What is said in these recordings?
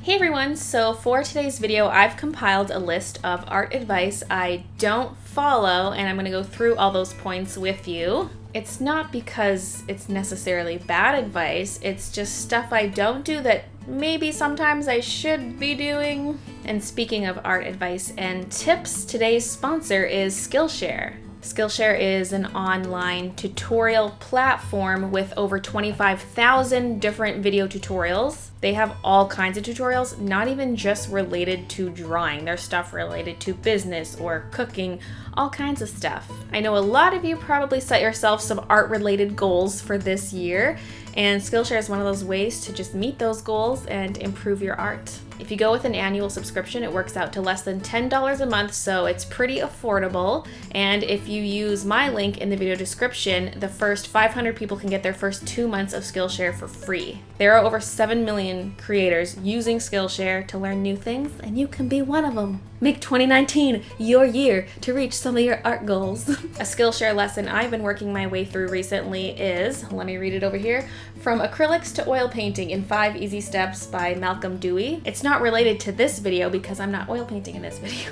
Hey everyone, so for today's video I've compiled a list of art advice I don't follow, and I'm going to go through all those points with you. It's not because it's necessarily bad advice, it's just stuff I don't do that maybe sometimes I should be doing. And speaking of art advice and tips, today's sponsor is Skillshare. Skillshare is an online tutorial platform with over 25,000 different video tutorials. They have all kinds of tutorials, not even just related to drawing. There's stuff related to business or cooking, all kinds of stuff. I know a lot of you probably set yourself some art-related goals for this year, and Skillshare is one of those ways to just meet those goals and improve your art. If you go with an annual subscription, it works out to less than $10 a month, so it's pretty affordable. And if you use my link in the video description, the first 500 people can get their first 2 months of Skillshare for free. There are over 7 million creators using Skillshare to learn new things, and you can be one of them. Make 2019 your year to reach some of your art goals. A Skillshare lesson I've been working my way through recently is, let me read it over here, From Acrylics to Oil Painting in 5 Easy Steps by Malcolm Dewey. It's not related to this video because I'm not oil painting in this video,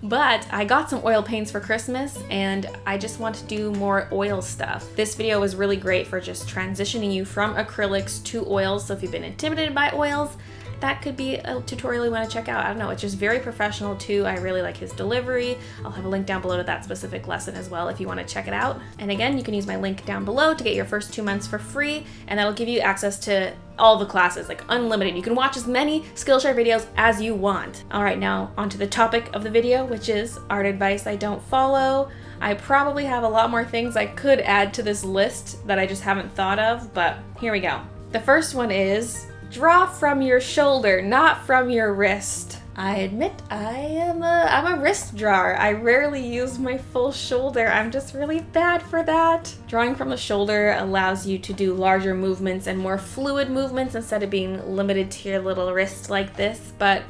but I got some oil paints for Christmas and I just want to do more oil stuff. This video was really great for just transitioning you from acrylics to oils, so if you've been intimidated by oils, that could be a tutorial you want to check out. I don't know, it's just very professional too. I really like his delivery. I'll have a link down below to that specific lesson as well if you want to check it out. And again, you can use my link down below to get your first 2 months for free, and that'll give you access to all the classes, like unlimited. You can watch as many Skillshare videos as you want. All right, now onto the topic of the video, which is art advice I don't follow. I probably have a lot more things I could add to this list that I just haven't thought of, but here we go. The first one is, draw from your shoulder, not from your wrist. I admit I'm a wrist drawer. I rarely use my full shoulder. I'm just really bad for that. Drawing from the shoulder allows you to do larger movements and more fluid movements instead of being limited to your little wrist like this, but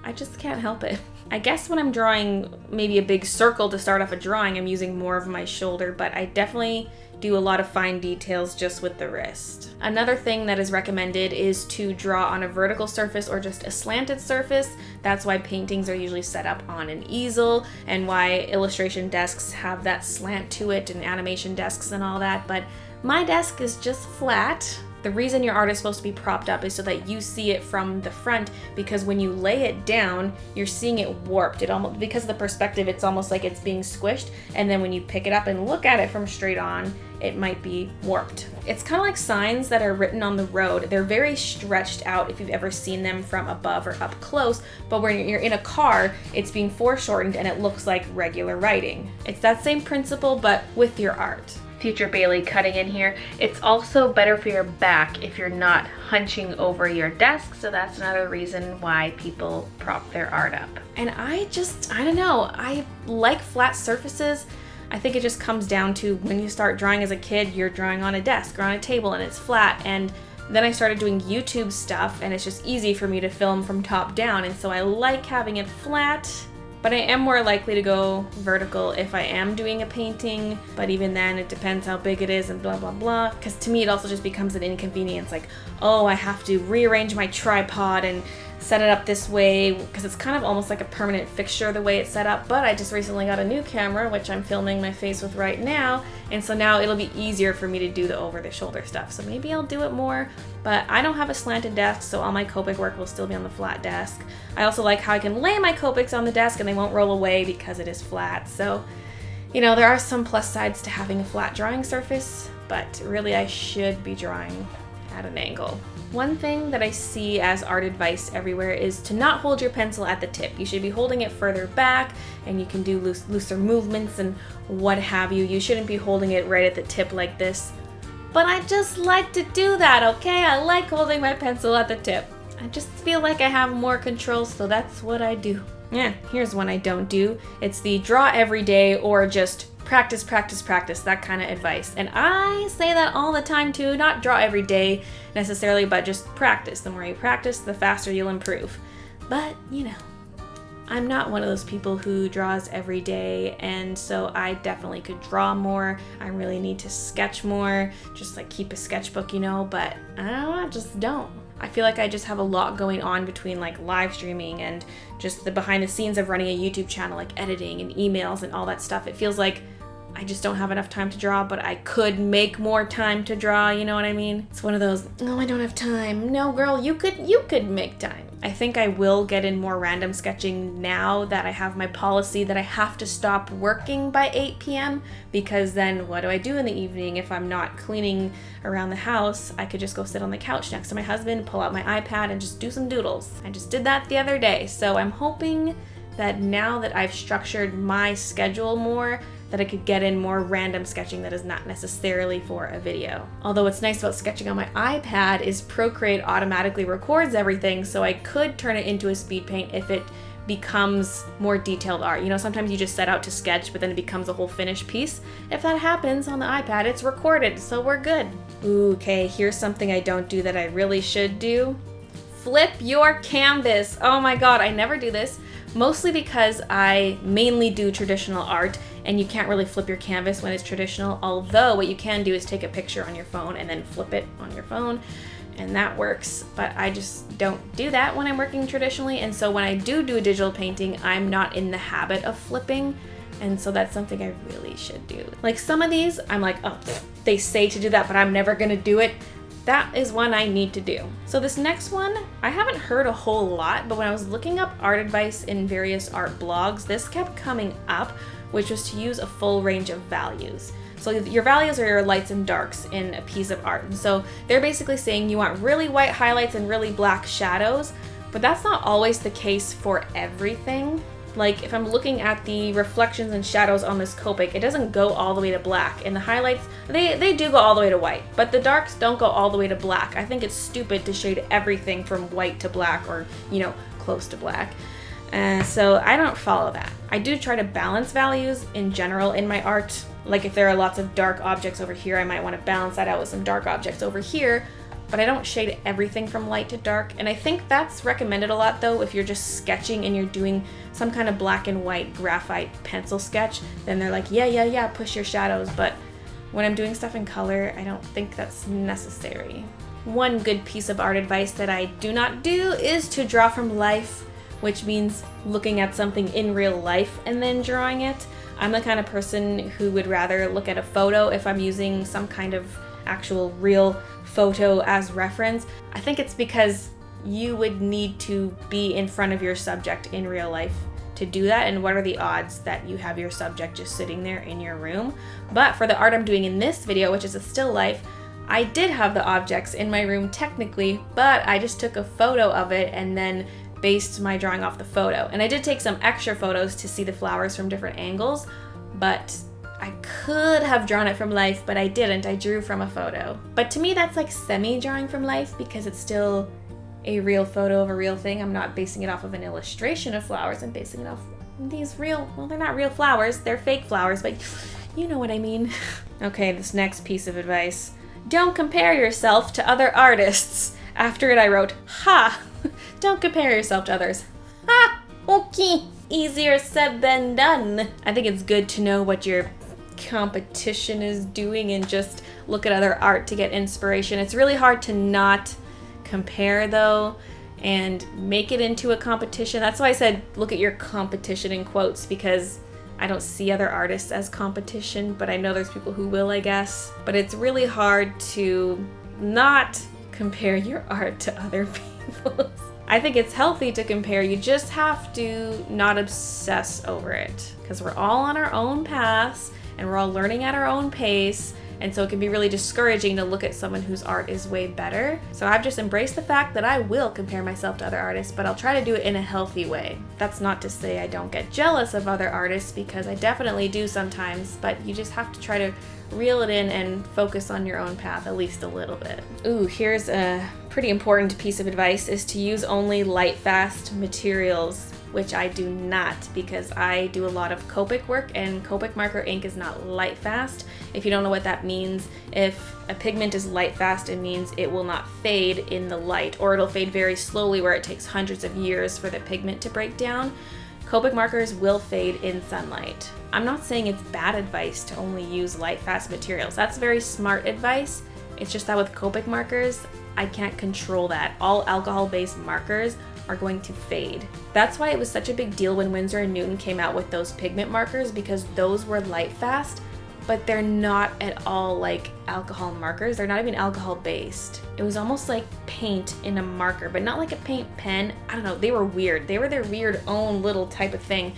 I just can't help it. I guess when I'm drawing maybe a big circle to start off a drawing, I'm using more of my shoulder, but I definitely do a lot of fine details just with the wrist. Another thing that is recommended is to draw on a vertical surface or just a slanted surface. That's why paintings are usually set up on an easel and why illustration desks have that slant to it and animation desks and all that, but my desk is just flat. The reason your art is supposed to be propped up is so that you see it from the front, because when you lay it down, you're seeing it warped. It almost, because of the perspective, it's almost like it's being squished, and then when you pick it up and look at it from straight on, it might be warped. It's kind of like signs that are written on the road. They're very stretched out if you've ever seen them from above or up close, but when you're in a car, it's being foreshortened and it looks like regular writing. It's that same principle, but with your art. Future Baylee cutting in here. It's also better for your back if you're not hunching over your desk, so that's another reason why people prop their art up. And I don't know, I like flat surfaces. I think it just comes down to when you start drawing as a kid, you're drawing on a desk or on a table and it's flat, and then I started doing YouTube stuff and it's just easy for me to film from top down, and so I like having it flat. But I am more likely to go vertical if I am doing a painting, but even then it depends how big it is and blah blah blah, because to me it also just becomes an inconvenience, like, oh, I have to rearrange my tripod and set it up this way, because it's kind of almost like a permanent fixture the way it's set up. But I just recently got a new camera, which I'm filming my face with right now, and so now it'll be easier for me to do the over the shoulder stuff, so maybe I'll do it more. But I don't have a slanted desk, so all my Copic work will still be on the flat desk. I also like how I can lay my Copics on the desk and they won't roll away because it is flat. So, you know, there are some plus sides to having a flat drawing surface, but really I should be drawing at an angle. One thing that I see as art advice everywhere is to not hold your pencil at the tip. You should be holding it further back, and you can do looser movements and what have you. You shouldn't be holding it right at the tip like this. But I just like to do that, okay? I like holding my pencil at the tip. I just feel like I have more control, so that's what I do. Yeah, here's one I don't do. It's the draw every day or just practice, practice, practice, that kind of advice. And I say that all the time too, not draw every day necessarily, but just practice. The more you practice, the faster you'll improve. But, you know, I'm not one of those people who draws every day, and so I definitely could draw more. I really need to sketch more, just like keep a sketchbook, you know, but I don't know, I just don't. I feel like I just have a lot going on between like live streaming and just the behind the scenes of running a YouTube channel, like editing and emails and all that stuff. It feels like I just don't have enough time to draw, but I could make more time to draw, you know what I mean? It's one of those, oh, I don't have time. No, girl, you could make time. I think I will get in more random sketching now that I have my policy that I have to stop working by 8 p.m. because then what do I do in the evening if I'm not cleaning around the house? I could just go sit on the couch next to my husband, pull out my iPad, and just do some doodles. I just did that the other day, so I'm hoping that now that I've structured my schedule more, that I could get in more random sketching that is not necessarily for a video. Although what's nice about sketching on my iPad is Procreate automatically records everything, so I could turn it into a speed paint if it becomes more detailed art. You know, sometimes you just set out to sketch, but then it becomes a whole finished piece. If that happens on the iPad, it's recorded, so we're good. Ooh, okay, here's something I don't do that I really should do. Flip your canvas. Oh my God, I never do this. Mostly because I mainly do traditional art and you can't really flip your canvas when it's traditional, although what you can do is take a picture on your phone and then flip it on your phone, and that works. But I just don't do that when I'm working traditionally, and so when I do a digital painting, I'm not in the habit of flipping, and so that's something I really should do. Like some of these, I'm like, oh, they say to do that, but I'm never gonna do it. That is one I need to do. So this next one, I haven't heard a whole lot, but when I was looking up art advice in various art blogs, this kept coming up, which was to use a full range of values. So your values are your lights and darks in a piece of art. And so they're basically saying you want really white highlights and really black shadows, but that's not always the case for everything. Like if I'm looking at the reflections and shadows on this Copic, it doesn't go all the way to black. And the highlights, they do go all the way to white, but the darks don't go all the way to black. I think it's stupid to shade everything from white to black or, you know, close to black. So I don't follow that. I do try to balance values in general in my art. Like if there are lots of dark objects over here, I might want to balance that out with some dark objects over here. But I don't shade everything from light to dark. And I think that's recommended a lot though, if you're just sketching and you're doing some kind of black and white graphite pencil sketch, then they're like, yeah, push your shadows. But when I'm doing stuff in color, I don't think that's necessary. One good piece of art advice that I do not do is to draw from life, which means looking at something in real life and then drawing it. I'm the kind of person who would rather look at a photo if I'm using some kind of actual real photo as reference. I think it's because you would need to be in front of your subject in real life to do that, and what are the odds that you have your subject just sitting there in your room? But for the art I'm doing in this video, which is a still life, I did have the objects in my room technically, but I just took a photo of it and then based my drawing off the photo. And I did take some extra photos to see the flowers from different angles, but I could have drawn it from life, but I didn't. I drew from a photo. But to me, that's like semi-drawing from life because it's still a real photo of a real thing. I'm not basing it off of an illustration of flowers. I'm basing it off these real, well, they're not real flowers. They're fake flowers, but you know what I mean. Okay, this next piece of advice. Don't compare yourself to other artists. After it, I wrote, ha, don't compare yourself to others. Ha, okay, easier said than done. I think it's good to know what your competition is doing and just look at other art to get inspiration. It's really hard to not compare though and make it into a competition. That's why I said look at your competition in quotes, because I don't see other artists as competition, but I know there's people who will, I guess. But it's really hard to not compare your art to other people's. I think it's healthy to compare. You just have to not obsess over it, because we're all on our own paths and we're all learning at our own pace. And so it can be really discouraging to look at someone whose art is way better. So I've just embraced the fact that I will compare myself to other artists, but I'll try to do it in a healthy way. That's not to say I don't get jealous of other artists, because I definitely do sometimes, but you just have to try to reel it in and focus on your own path at least a little bit. Ooh, here's a pretty important piece of advice, is to use only light-fast materials, which I do not, because I do a lot of Copic work and Copic marker ink is not light fast. If you don't know what that means, if a pigment is light fast, it means it will not fade in the light, or it'll fade very slowly where it takes hundreds of years for the pigment to break down. Copic markers will fade in sunlight. I'm not saying it's bad advice to only use light fast materials. That's very smart advice. It's just that with Copic markers, I can't control that. All alcohol-based markers are going to fade. That's why it was such a big deal when Winsor & Newton came out with those pigment markers, because those were light fast, but they're not at all like alcohol markers. They're not even alcohol based. It was almost like paint in a marker, but not like a paint pen. I don't know, they were weird. They were their weird own little type of thing.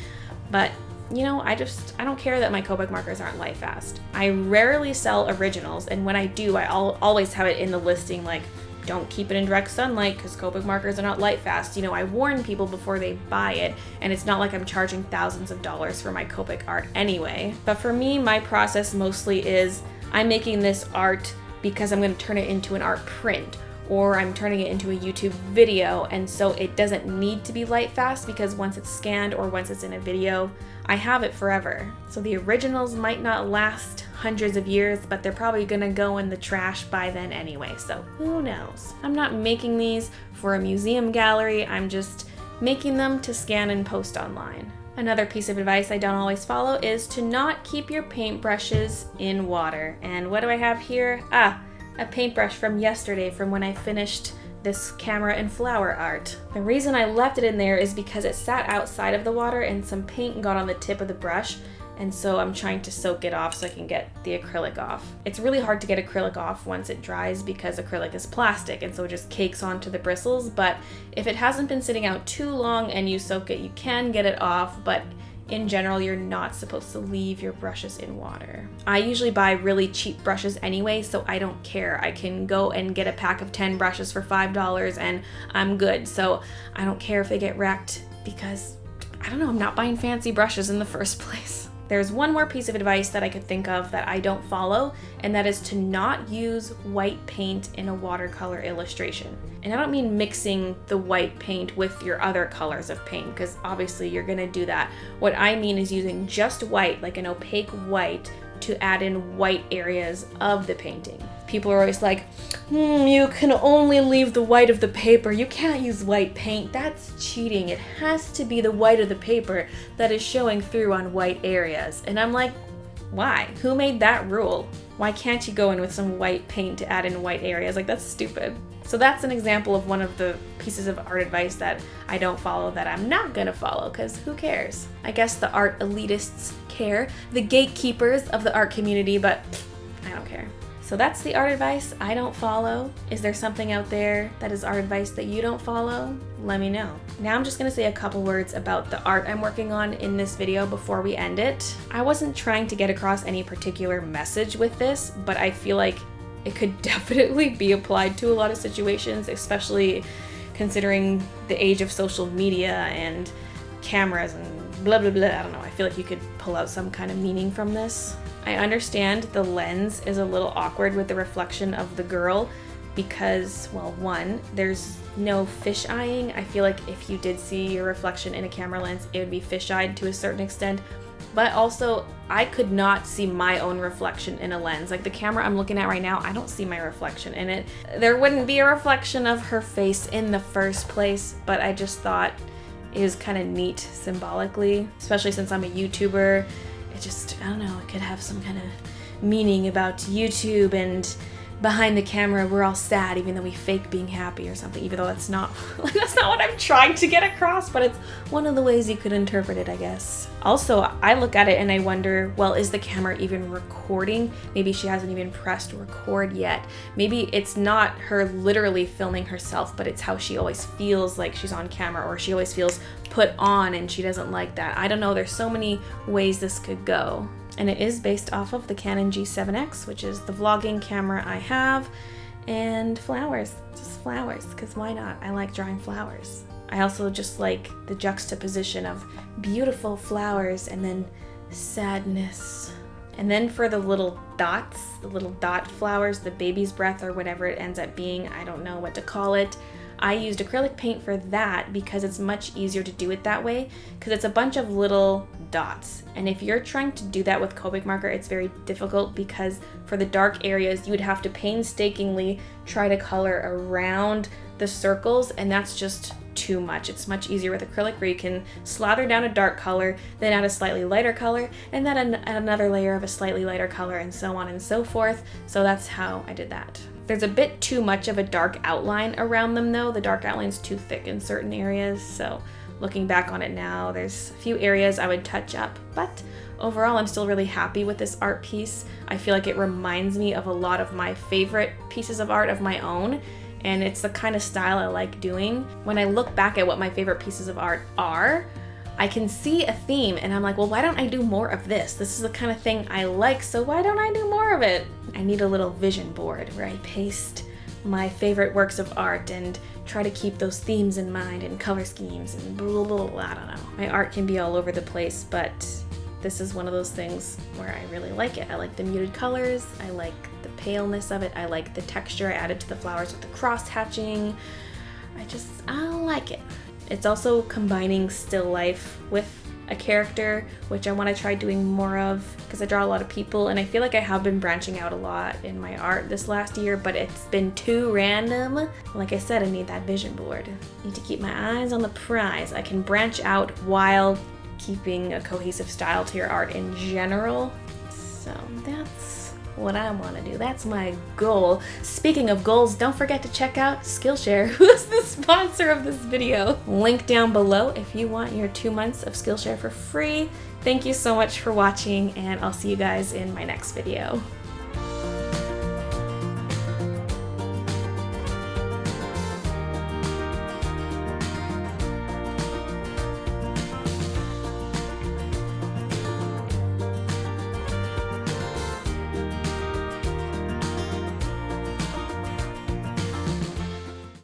But you know, I don't care that my Copic markers aren't light fast. I rarely sell originals, and when I do, I'll always have it in the listing like, don't keep it in direct sunlight because Copic markers are not light fast. You know, I warn people before they buy it, and it's not like I'm charging thousands of dollars for my Copic art anyway. But for me, my process mostly is I'm making this art because I'm going to turn it into an art print, or I'm turning it into a YouTube video, and so it doesn't need to be light fast because once it's scanned or once it's in a video, I have it forever. So the originals might not last hundreds of years, but they're probably gonna go in the trash by then anyway, so who knows? I'm not making these for a museum gallery, I'm just making them to scan and post online. Another piece of advice I don't always follow is to not keep your paintbrushes in water. And what do I have here? A paintbrush from yesterday from when I finished this camera and flower art. The reason I left it in there is because it sat outside of the water and some paint got on the tip of the brush, and so I'm trying to soak it off so I can get the acrylic off. It's really hard to get acrylic off once it dries because acrylic is plastic, and so it just cakes onto the bristles, but if it hasn't been sitting out too long and you soak it, you can get it off, but in general, you're not supposed to leave your brushes in water. I usually buy really cheap brushes anyway, so I don't care. I can go and get a pack of 10 brushes for $5 and I'm good. So I don't care if they get wrecked because, I don't know, I'm not buying fancy brushes in the first place. There's one more piece of advice that I could think of that I don't follow, and that is to not use white paint in a watercolor illustration. And I don't mean mixing the white paint with your other colors of paint, because obviously you're gonna do that. What I mean is using just white, like an opaque white, to add in white areas of the painting. People are always like, you can only leave the white of the paper. You can't use white paint. That's cheating. It has to be the white of the paper that is showing through on white areas. And I'm like, why? Who made that rule? Why can't you go in with some white paint to add in white areas? Like, that's stupid. So that's an example of one of the pieces of art advice that I don't follow, that I'm not gonna follow, because who cares? I guess the art elitists care, the gatekeepers of the art community, but I don't care. So that's the art advice I don't follow. Is there something out there that is art advice that you don't follow? Let me know. Now I'm just gonna say a couple words about the art I'm working on in this video before we end it. I wasn't trying to get across any particular message with this, but I feel like it could definitely be applied to a lot of situations, especially considering the age of social media and cameras and blah, blah, blah. I don't know. I feel like you could pull out some kind of meaning from this. I understand the lens is a little awkward with the reflection of the girl because, well, one, there's no fish-eyeing. I feel like if you did see your reflection in a camera lens, it would be fish-eyed to a certain extent. But also, I could not see my own reflection in a lens. Like the camera I'm looking at right now, I don't see my reflection in it. There wouldn't be a reflection of her face in the first place, but I just thought it was kind of neat symbolically, especially since I'm a YouTuber. It just, I don't know, it could have some kind of meaning about YouTube, and behind the camera we're all sad even though we fake being happy or something, even though that's not what I'm trying to get across, but it's one of the ways you could interpret it, I guess. Also, I look at it and I wonder, well, is the camera even recording? Maybe she hasn't even pressed record yet. Maybe it's not her literally filming herself, but it's how she always feels like she's on camera, or she always feels put on and she doesn't like that. I don't know, there's so many ways this could go. And it is based off of the Canon G7X, which is the vlogging camera I have, and flowers, just flowers, because why not? I like drawing flowers. I also just like the juxtaposition of beautiful flowers and then sadness. And then for the little dots, the little dot flowers, the baby's breath or whatever it ends up being, I don't know what to call it. I used acrylic paint for that because it's much easier to do it that way, because it's a bunch of little dots. And if you're trying to do that with Copic marker, it's very difficult because for the dark areas, you would have to painstakingly try to color around the circles, and that's just too much. It's much easier with acrylic where you can slather down a dark color, then add a slightly lighter color, and then another layer of a slightly lighter color, and so on and so forth. So that's how I did that. There's a bit too much of a dark outline around them though. The dark outline's too thick in certain areas, so looking back on it now, there's a few areas I would touch up, but overall I'm still really happy with this art piece. I feel like it reminds me of a lot of my favorite pieces of art of my own, and it's the kind of style I like doing. When I look back at what my favorite pieces of art are, I can see a theme and I'm like, well, why don't I do more of this? This is the kind of thing I like, so why don't I do more of it? I need a little vision board where I paste my favorite works of art and try to keep those themes in mind and color schemes and blah, blah, blah, I don't know. My art can be all over the place, but this is one of those things where I really like it. I like the muted colors, I like the paleness of it, I like the texture I added to the flowers with the cross hatching. I like it. It's also combining still life with a character, which I want to try doing more of because I draw a lot of people and I feel like I have been branching out a lot in my art this last year, but it's been too random. Like I said, I need that vision board. I need to keep my eyes on the prize. I can branch out while keeping a cohesive style to your art in general. So that's what I want to do. That's my goal. Speaking of goals, don't forget to check out Skillshare, who's the sponsor of this video. Link down below if you want your 2 months of Skillshare for free. Thank you so much for watching, and I'll see you guys in my next video.